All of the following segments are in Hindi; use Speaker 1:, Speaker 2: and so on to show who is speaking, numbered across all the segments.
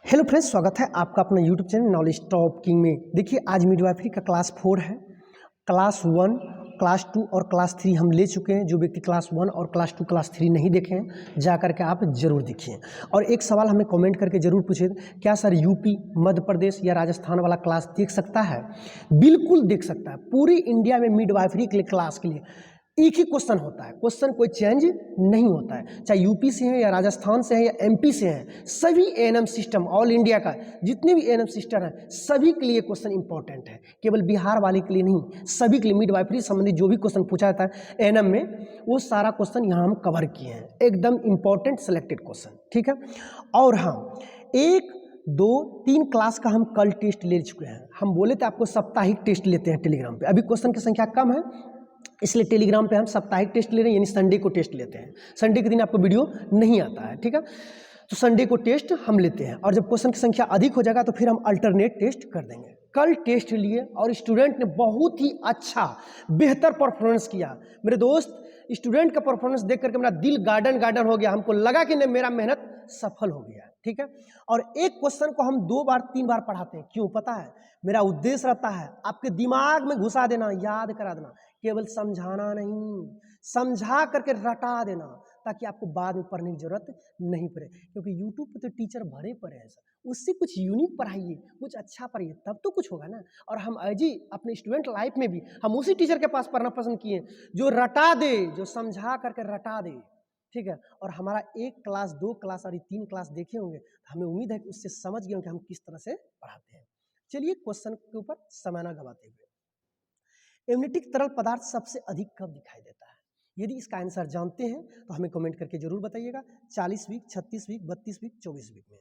Speaker 1: हेलो फ्रेंड्स, स्वागत है आपका अपना YouTube channel knowledge top king में। देखिए आज मिडवाइफरी का क्लास 4 है। क्लास 1, क्लास 2 और क्लास 3 हम ले चुके हैं। जो व्यक्ति क्लास 1 और क्लास 2 क्लास 3 नहीं देखे हैं जा करके आप जरूर देखिए। और एक सवाल हमें कमेंट करके जरूर पूछिए, क्या सर यूपी, मध्य प्रदेश या राजस्थान वाला क्लास देख सकता है? बिल्कुल देख सकता है। पूरी इंडिया में मिडवाइफरी के लिए क्लास के लिए एक ही क्वेश्चन होता है, क्वेश्चन कोई चेंज नहीं होता है। चाहे यूपी से है या राजस्थान से है या एमपी से है, सभी एएनएम सिस्टम ऑल इंडिया का जितने भी एएनएम सिस्टम है सभी के लिए क्वेश्चन इंपॉर्टेंट है। केवल बिहार वाले के लिए नहीं, सभी के लिए मिडवाइफरी संबंधी जो भी क्वेश्चन पूछा जाता है एएनएम में, वो सारा क्वेश्चन यहाँ हम कवर किए हैं। एकदम इंपॉर्टेंट सेलेक्टेड क्वेश्चन, ठीक है। और हाँ, 1, 2, 3 क्लास का हम कल टेस्ट ले चुके हैं। हम बोले थे आपको साप्ताहिक टेस्ट लेते हैं टेलीग्राम पे। अभी क्वेश्चन की संख्या कम है, इसलिए टेलीग्राम पे हम साप्ताहिक टेस्ट ले रहे हैं, यानी संडे को टेस्ट लेते हैं। संडे के दिन आपको वीडियो नहीं आता है, ठीक है। तो संडे को टेस्ट हम लेते हैं, और जब क्वेश्चन की संख्या अधिक हो जाएगा तो फिर हम अल्टरनेट टेस्ट कर देंगे। कल टेस्ट लिए और स्टूडेंट ने बहुत ही अच्छा बेहतर परफॉर्मेंस किया। मेरे दोस्त, स्टूडेंट का परफॉर्मेंस देख करके मेरा दिल गार्डन गार्डन हो गया। हमको लगा कि नहीं, मेरा मेहनत सफल हो गया, ठीक है। और एक क्वेश्चन को हम 2 बार 3 बार पढ़ाते हैं। क्यों पता है? मेरा उद्देश्य रहता है आपके दिमाग में घुसा देना, याद करा देना, केवल समझाना नहीं, समझा करके रटा देना, ताकि आपको बाद में पढ़ने की जरूरत नहीं पड़े। क्योंकि यूट्यूब पे तो टीचर भरे पड़े हैं सर, उससे कुछ यूनिक पढ़ाइए, कुछ अच्छा पढ़ाइए, तब तो कुछ होगा ना। और हम अजी अपने स्टूडेंट लाइफ में भी हम उसी टीचर के पास पढ़ना पसंद किए जो रटा दे, जो समझा करके रटा दे, ठीक है। और हमारा 1 क्लास, 2 क्लास और 3 क्लास देखे होंगे, तो हमें उम्मीद है कि उससे समझ गए होंगे हम किस तरह से पढ़ाते हैं। चलिए क्वेश्चन के ऊपर समय न गवाते हुए, एमनिटिक तरल पदार्थ सबसे अधिक कब दिखाई देता है? यदि इसका आंसर जानते हैं तो हमें कमेंट करके जरूर बताइएगा। 40 वीक, 36 वीक, 32 वीक, 24 वीक में।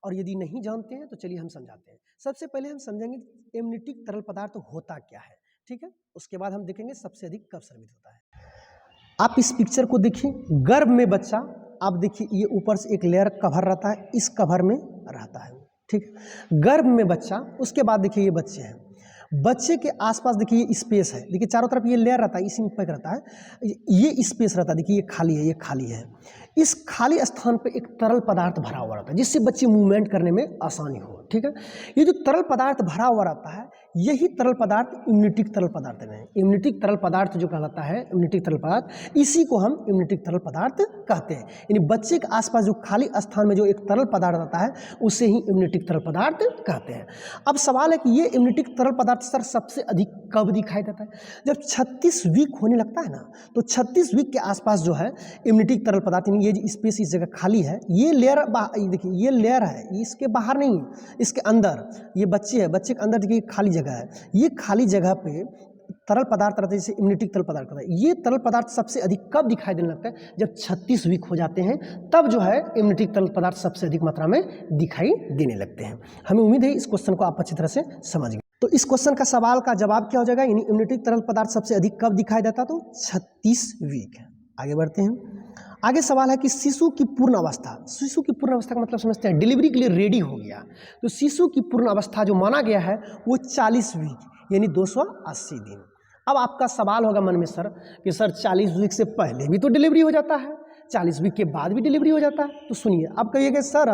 Speaker 1: और यदि नहीं जानते हैं तो चलिए हम समझाते हैं। सबसे पहले हम समझेंगे एमनिटिक तरल पदार्थ होता क्या है, ठीक है। उसके बाद हम देखेंगे सबसे अधिक कब स्रावित होता है। आप इस पिक्चर को देखिए, गर्भ में बच्चा, आप देखिए ये ऊपर से एक लेयर कवर रहता है, इस कवर में रहता है, ठीक है। गर्भ में बच्चा, उसके बाद देखिए ये बच्चे हैं, बच्चे के आसपास देखिए ये स्पेस है, देखिए चारों तरफ ये लेयर रहता है, इसी में पैक रहता है, ये स्पेस रहता है, देखिए ये खाली है, ये खाली है। इस खाली स्थान पे एक तरल पदार्थ भरा हुआ रहता है, जिससे बच्चे मूवमेंट करने में आसानी हो, ठीक है। ये जो तरल पदार्थ भरा हुआ रहता है, यही तरल पदार्थ इम्यूनिटिक तरल पदार्थ है। इम्यूनिटिक तरल पदार्थ जो कहलाता है, इम्यूनिटिक तरल पदार्थ, इसी को हम इम्यूनिटिक तरल पदार्थ कहते हैं। यानी बच्चे के आसपास जो खाली स्थान में जो एक तरल पदार्थ रहता है, उसे ही इम्यूनिटिक तरल पदार्थ कहते हैं। अब सवाल है कि ये इम्यूनिटिक तरल पदार्थ सर सबसे अधिक कब दिखाई देता है? जब 36 वीक होने लगता है ना, तो 36 वीक के आसपास जो है इम्यूनिटिक तरल पदार्थ, यानी ये स्पेस इस जगह खाली है, ये लेयर देखिए, ये लेयर है, इसके बाहर नहीं, इसके अंदर ये बच्चे है, बच्चे के अंदर देखिए खाली जगह है, ये खाली जगह पे तरल पदार्थ रहता है, जैसे इम्यूनिटिक तरल पदार्थ रहता है। ये तरल पदार्थ सबसे अधिक कब दिखाई देने लगता है? जब 36 वीक हो जाते हैं, तब जो है इम्यूनिटिक तरल पदार्थ सबसे अधिक मात्रा में दिखाई देने लगते हैं। हमें उम्मीद है इस क्वेश्चन को आप अच्छी तरह से समझ गए। तो इस क्वेश्चन का सवाल का जवाब क्या हो जाएगा? यानी इम्यूनिटिक तरल पदार्थ सबसे अधिक कब दिखाई देता? तो 36 वीक। आगे बढ़ते हैं। आगे सवाल है कि शिशु की पूर्ण अवस्था, शिशु की पूर्ण अवस्था का मतलब समझते हैं, डिलीवरी के लिए रेडी हो गया, तो शिशु की पूर्ण अवस्था जो माना गया है वो 40 वीक, यानी 280 दिन। अब आपका सवाल होगा मन में सर कि सर 40 वीक से पहले भी तो डिलीवरी हो जाता है, 40 वीक के बाद भी डिलीवरी हो जाता है। तो सुनिए, आप कहिएगा सर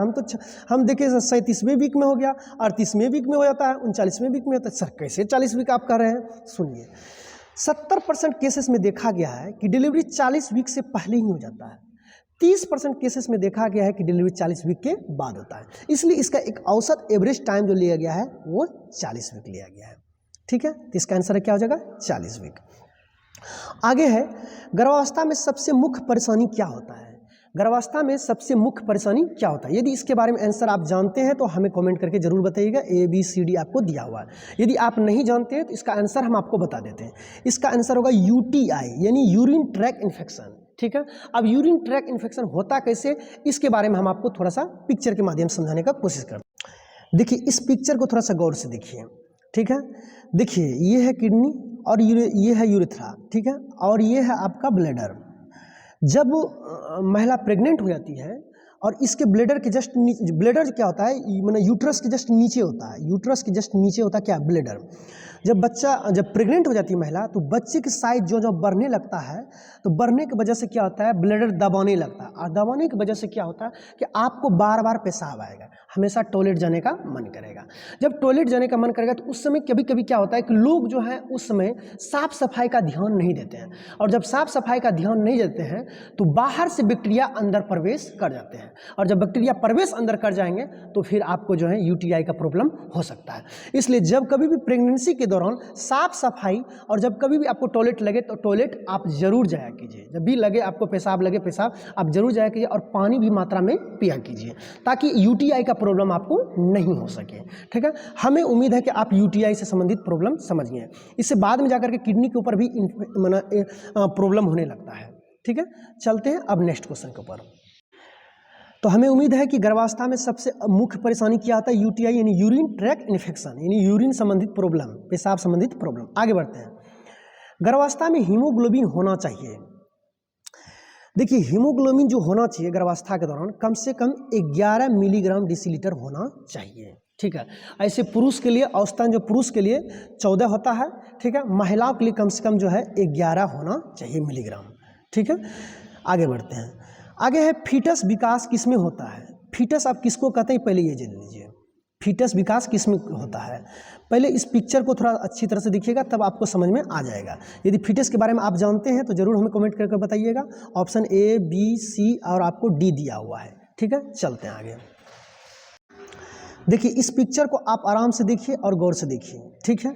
Speaker 1: हम देखिए 37वें वीक में हो गया, 38वें वीक में हो जाता है, 39वें वीक में होता है, सर कैसे 40 वीक आप कह रहे हैं? सुनिए, 70% केसेस में देखा गया है कि डिलीवरी 40 वीक से पहले ही हो जाता है। 30% केसेस में देखा गया है कि डिलीवरी 40 वीक के बाद होता है। इसलिए इसका एक औसत एवरेज टाइम जो लिया गया है वो 40 वीक लिया गया है, ठीक है। तो इसका आंसर क्या हो जाएगा? 40 वीक। आगे है, गर्भावस्था में सबसे मुख्य परेशानी क्या होता है? गर्भावस्था में सबसे मुख्य परेशानी क्या होता है? यदि इसके बारे में आंसर आप जानते हैं तो हमें कमेंट करके जरूर बताइएगा। ABCD आपको दिया हुआ है। यदि आप नहीं जानते हैं तो इसका आंसर हम आपको बता देते हैं। इसका आंसर होगा UTI, यानी यूरिन ट्रैक इन्फेक्शन, ठीक है। अब यूरिन ट्रैक इन्फेक्शन होता कैसे, इसके बारे में हम आपको थोड़ा सा पिक्चर के माध्यम से समझाने का कोशिश करते हैं। देखिए इस पिक्चर को थोड़ा सा गौर से देखिए, ठीक है। देखिए ये है किडनी और ये है यूरेथ्रा, ठीक है, और ये है आपका ब्लैडर। जब महिला प्रेग्नेंट हो जाती है और इसके ब्लेडर के जस्ट नीचे, ब्लेडर क्या होता है, मैंने यूट्रस के जस्ट नीचे होता है, यूट्रस के जस्ट नीचे होता है क्या, ब्लेडर। जब प्रेग्नेंट हो जाती है महिला तो बच्चे की साइज जो बढ़ने लगता है, तो बढ़ने की वजह से क्या होता है, ब्लेडर दबाने लगता है, और दबाने की वजह से क्या होता है कि आपको बार बार पेशाब आएगा, हमेशा टॉयलेट जाने का मन करेगा। जब टॉयलेट जाने का मन करेगा तो उस समय कभी कभी क्या होता है कि लोग जो है उस समय साफ सफाई का ध्यान नहीं देते हैं, और जब साफ सफाई का ध्यान नहीं देते हैं तो बाहर से बैक्टीरिया अंदर प्रवेश कर जाते हैं, और जब बैक्टीरिया प्रवेश अंदर कर जाएंगे तो फिर आपको जो है यूटीआई का प्रॉब्लम हो सकता है। इसलिए जब कभी भी प्रेगनेंसी के दौरान साफ सफाई, और जब कभी भी आपको टॉयलेट लगे तो टॉयलेट आप जरूर जाया कीजिए, जब भी लगे आपको पेशाब लगे पेशाब आप जरूर जाया कीजिए, और पानी भी मात्रा में पिया कीजिए ताकि यूटीआई का प्रॉब्लम आपको नहीं हो सके। ठीक है, हमें उम्मीद है कि आप यूटीआई से संबंधित प्रॉब्लम समझ गए। इससे बाद में जाकर के किडनी के ऊपर भी प्रॉब्लम होने लगता है। ठीक है, चलते हैं अब नेक्स्ट क्वेश्चन के ऊपर। तो हमें उम्मीद है कि गर्भावस्था में सबसे मुख्य परेशानी क्या आता है, यूटीआई यानी यूरिन ट्रैक्ट इन्फेक्शन, यानी यूरिन संबंधित प्रॉब्लम, पेशाब संबंधित प्रॉब्लम। आगे बढ़ते हैं। गर्भावस्था में हीमोग्लोबिन होना चाहिए। देखिए, हीमोग्लोबिन जो होना चाहिए गर्भावस्था के दौरान कम से कम 11 मिलीग्राम डेसीलीटर होना चाहिए। ठीक है, ऐसे पुरुष के लिए औसतन जो पुरुष के लिए 14 होता है। ठीक है, महिलाओं के लिए कम से कम जो है 11 होना चाहिए मिलीग्राम। ठीक है, आगे बढ़ते हैं। आगे है फीटस विकास किसमें होता है। फीटस आप किसको कहते हैं पहले ये जान लीजिए, फीटस विकास किसमें होता है। पहले इस पिक्चर को थोड़ा अच्छी तरह से देखिएगा तब आपको समझ में आ जाएगा। यदि फीटस के बारे में आप जानते हैं तो जरूर हमें कमेंट करके बताइएगा। ऑप्शन ए, बी, सी और आपको डी दिया हुआ है। ठीक है, चलते हैं आगे। देखिए, इस पिक्चर को आप आराम से देखिए और गौर से देखिए। ठीक है,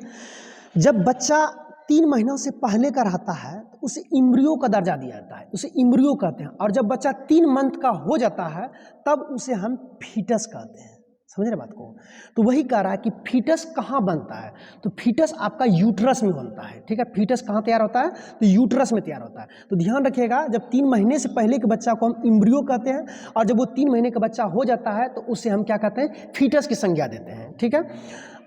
Speaker 1: जब बच्चा 3 महीनों से पहले का रहता है तो उसे इम्ब्रियो का दर्जा दिया जाता है, उसे इम्ब्रियो कहते हैं, और जब बच्चा 3 मंथ का हो जाता है तब उसे हम फीटस कहते हैं। समझ रहे बात को। तो वही कह रहा है कि फीटस कहाँ बनता है, तो फीटस आपका यूट्रस में बनता है। ठीक है, फीटस कहाँ तैयार होता है, तो यूट्रस में तैयार होता है। तो ध्यान रखिएगा, जब 3 महीने से पहले के बच्चा को हम इम्ब्रियो कहते हैं, और जब वो 3 महीने का बच्चा हो जाता है तो उसे हम क्या कहते हैं, फीटस की संज्ञा देते हैं। ठीक है,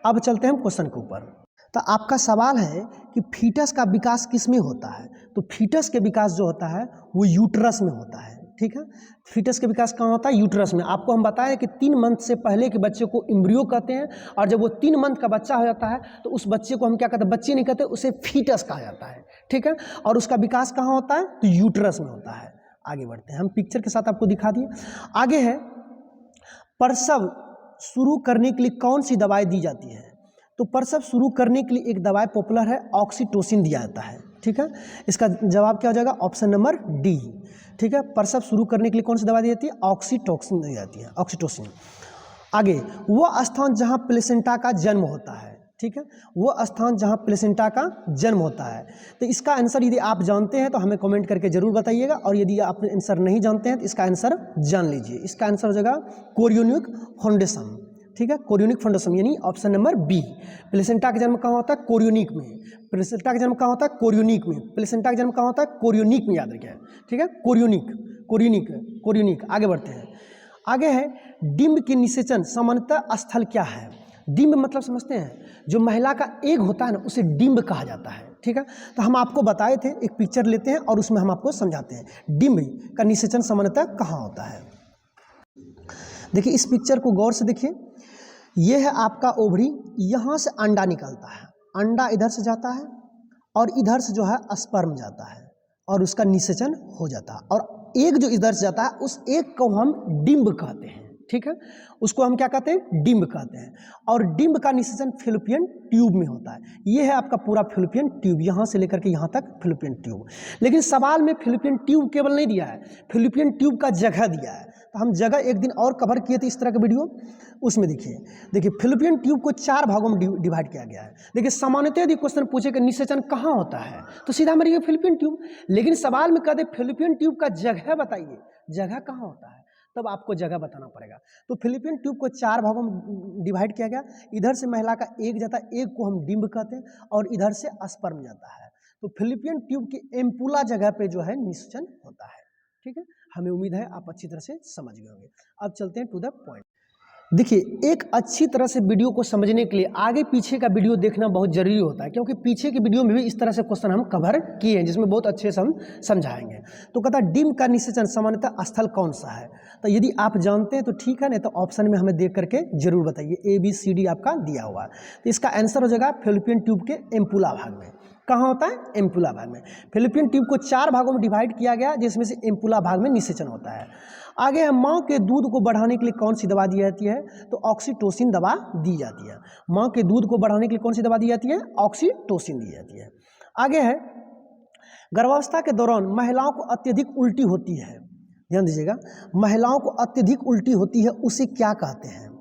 Speaker 1: अब चलते हैं क्वेश्चन के ऊपर। तो आपका सवाल है कि फीटस का विकास किस में होता है, तो फीटस के विकास जो होता है वो यूट्रस में होता है। ठीक है, फीटस के विकास कहाँ होता है, यूट्रस में। आपको हम बताएं कि 3 मंथ से पहले के बच्चे को इम्ब्रियो कहते हैं, और जब वो 3 मंथ का बच्चा हो जाता है तो उस बच्चे को हम क्या कहते हैं, बच्चे नहीं कहते, उसे फीटस कहा जाता है। ठीक है, और उसका विकास कहाँ होता है, तो यूट्रस में होता है। आगे बढ़ते हैं, हम पिक्चर के साथ आपको दिखा दिए। आगे है प्रसव शुरू करने के लिए कौन सी दवाई दी जाती है, तो प्रसव शुरू करने के लिए एक दवाई पॉपुलर है, ऑक्सीटोसिन दिया जाता है। ठीक है, इसका जवाब क्या हो जाएगा, ऑप्शन नंबर डी। ठीक है, प्रसव शुरू करने के लिए कौन सी दवाई दी जाती है, ऑक्सीटोसिन दी जाती है, ऑक्सीटोसिन। आगे, वह स्थान जहां प्लेसेंटा का जन्म होता है। ठीक है, वह स्थान जहां प्लेसेंटा का जन्म होता है। तो इसका आंसर यदि आप जानते हैं तो हमें कमेंट करके जरूर बताइएगा, और यदि आप आंसर नहीं जानते हैं तो इसका आंसर जान लीजिए। इसका आंसर हो जाएगा कोरियोनिक फाउंडेशन। ठीक है, कोरियोनिक फाउंडेशन यानी ऑप्शन नंबर बी। प्लेसेंटा का जन्म कहाँ होता है, कोरियोनिक में। प्लेसेंटा का जन्म कहाँ होता है, कोरियोनिक में। प्लेसेंटा का जन्म कहाँ होता है, कोरियोनिक में, याद रखिए। ठीक है, कोरियोनिक, कोरियोनिक, कोरियोनिक। आगे बढ़ते हैं। आगे है डिंब के निषेचन सामान्यतः स्थल क्या है। डिंब मतलब समझते हैं, जो महिला का एग होता है ना उसे डिंब कहा जाता है। ठीक है, तो हम आपको बताए थे, एक पिक्चर लेते हैं और उसमें हम आपको समझाते हैं डिंब का निषेचन सामान्यतः कहाँ होता है। देखिए, इस पिक्चर को गौर से देखिए। ये है आपका ओवरी, यहाँ से अंडा निकलता है, अंडा इधर से जाता है और इधर से जो है स्पर्म जाता है और उसका निषेचन हो जाता है, और एग जो इधर से जाता है उस एग को हम डिंब कहते हैं। ठीक है, उसको हम क्या कहते हैं, डिंब कहते हैं। और डिंब का निषेचन फिलिपियन ट्यूब में होता है। ये है आपका पूरा फिलिपियन ट्यूब, यहाँ से लेकर के यहाँ तक फिलिपियन ट्यूब। लेकिन सवाल में फिलिपियन ट्यूब केवल नहीं दिया है, फिलिपियन ट्यूब का जगह दिया है। तो हम जगह एक दिन और कवर किए थे इस तरह का वीडियो, उसमें देखिए फिलिपियन ट्यूब को 4 भागों में डिवाइड किया गया है। देखिए, सामान्यतः यदि क्वेश्चन पूछे कि निषेचन कहाँ होता है तो सीधा मरिए फिलिपियन ट्यूब, लेकिन सवाल में कहते फिलिपियन ट्यूब का जगह बताइए, जगह कहाँ होता है, तब आपको जगह बताना पड़ेगा। तो फिलिपियन ट्यूब को 4 भागों में डिवाइड किया गया। इधर से महिला का एग जाता है, एग को हम डिंब कहते हैं, और इधर से स्पर्म जाता है। तो फिलिपियन ट्यूब की एम्पुला जगह पे जो है निषेचन होता है। ठीक है, हमें उम्मीद है आप अच्छी तरह से समझ गए होंगे। अब चलते हैं टू द पॉइंट। देखिए, एक अच्छी तरह से वीडियो को समझने के लिए आगे पीछे का वीडियो देखना बहुत ज़रूरी होता है, क्योंकि पीछे की वीडियो में भी इस तरह से क्वेश्चन हम कवर किए हैं जिसमें बहुत अच्छे से हम समझाएंगे। तो कहता है डिम्ब का निषेचन सामान्यतः स्थल कौन सा है। तो यदि आप जानते हैं तो ठीक है, नहीं तो ऑप्शन में हमें देख करके जरूर बताइए। ABCD आपका दिया हुआ है, तो इसका आंसर हो जाएगा फेलोपियन ट्यूब के एम्पुला भाग में। कहाँ होता है? एम्पुला भाग में। फेलोपियन ट्यूब को 4 भागों में डिवाइड किया गया, जिसमें से एम्पुला भाग में निषेचन होता है। आगे है, माँ के दूध को बढ़ाने के लिए कौन सी दवा दी जाती है? तो ऑक्सीटोसिन दवा दी जाती है। माँ के दूध को बढ़ाने के लिए कौन सी दवा दी जाती है? ऑक्सीटोसिन दी जाती है। आगे है, गर्भावस्था के दौरान महिलाओं को अत्यधिक उल्टी होती है, ध्यान दीजिएगा, महिलाओं को अत्यधिक उल्टी होती है, उसे क्या कहते हैं?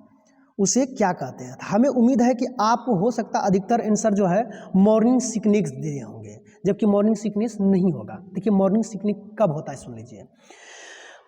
Speaker 1: उसे क्या कहते हैं? हमें उम्मीद है कि आपको हो सकता है अधिकतर आंसर जो है मॉर्निंग सिकनेस दिए होंगे, जबकि मॉर्निंग सिकनेस नहीं होगा। देखिए, मॉर्निंग सिकनेस कब होता है सुन लीजिए।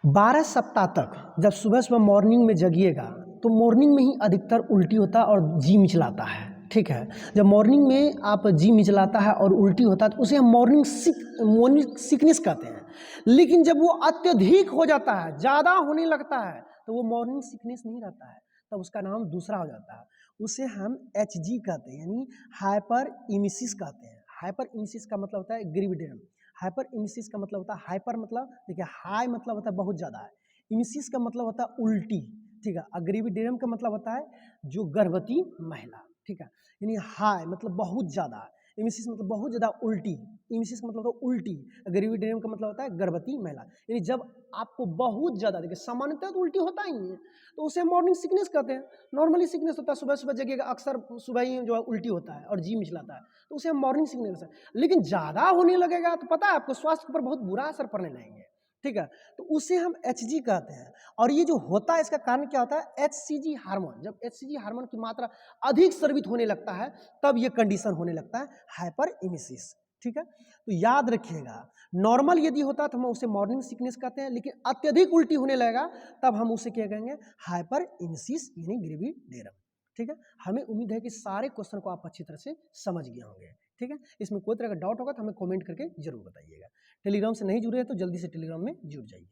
Speaker 1: 12 सप्ताह तक जब सुबह सुबह मॉर्निंग में जगिएगा तो मॉर्निंग में ही अधिकतर उल्टी होता है और जी मिचलाता है, ठीक है। जब मॉर्निंग में आप जी मिचलाता है और उल्टी होता है तो उसे हम मॉर्निंग सिकनेस कहते हैं। लेकिन जब वो अत्यधिक हो जाता है, ज़्यादा होने लगता है, तो वो मॉर्निंग सिकनेस नहीं रहता है, तब उसका नाम दूसरा हो जाता है। उसे हम HG कहते हैं, यानी हाइपर इमिसिस कहते हैं। हाइपर इमिसिस का मतलब होता है ग्रीविडेरम। हाइपर इमिसिस का मतलब होता है, हाइपर मतलब देखिए हाई मतलब होता है बहुत ज़्यादा है, इमिसिस का मतलब होता है उल्टी, ठीक है। अग्रीविडेरम का मतलब होता है जो गर्भवती महिला, ठीक है। यानी हाई मतलब बहुत ज़्यादा, इमिसिस मतलब बहुत ज़्यादा उल्टी, इमिसिस का मतलब होता है उल्टी, ग्रेविडेरियम का मतलब होता है गर्भवती महिला। यानी जब आपको बहुत ज़्यादा, देखिए सामान्यतः तो उल्टी होता ही नहीं है, तो उसे मॉर्निंग सिकनेस कहते हैं। नॉर्मली सिकनेस होता है सुबह सुबह जगह, अक्सर सुबह ही जो है उल्टी होता है और जी मिचलाता है, तो उसे हम मॉर्निंग सिकनेस है। लेकिन ज़्यादा होने लगेगा तो पता है आपको स्वास्थ्य पर बहुत बुरा असर पड़ने लगेंगे, ठीक है, तो उसे हम HG कहते हैं। और ये जो होता है इसका कारण क्या होता है? HCG hormone. जब HCG हार्मोन की मात्रा अधिक स्रावित होने लगता है तब ये कंडीशन होने लगता है हाइपर इमिसिस, ठीक है। तो याद रखिएगा, नॉर्मल यदि होता तो हम उसे मॉर्निंग सिकनेस कहते हैं, लेकिन अत्यधिक उल्टी होने लगेगा तब हम उसे क्या कहेंगे? हाइपर इमिसिस यानी ग्रेविडेरम, ठीक है। हमें उम्मीद है कि सारे क्वेश्चन को आप अच्छी तरह से समझ गए होंगे, ठीक है। इसमें कोई तरह का डाउट होगा तो हमें कमेंट करके जरूर बताइएगा। टेलीग्राम से नहीं जुड़े हैं तो जल्दी से टेलीग्राम में जुड़ जाइए।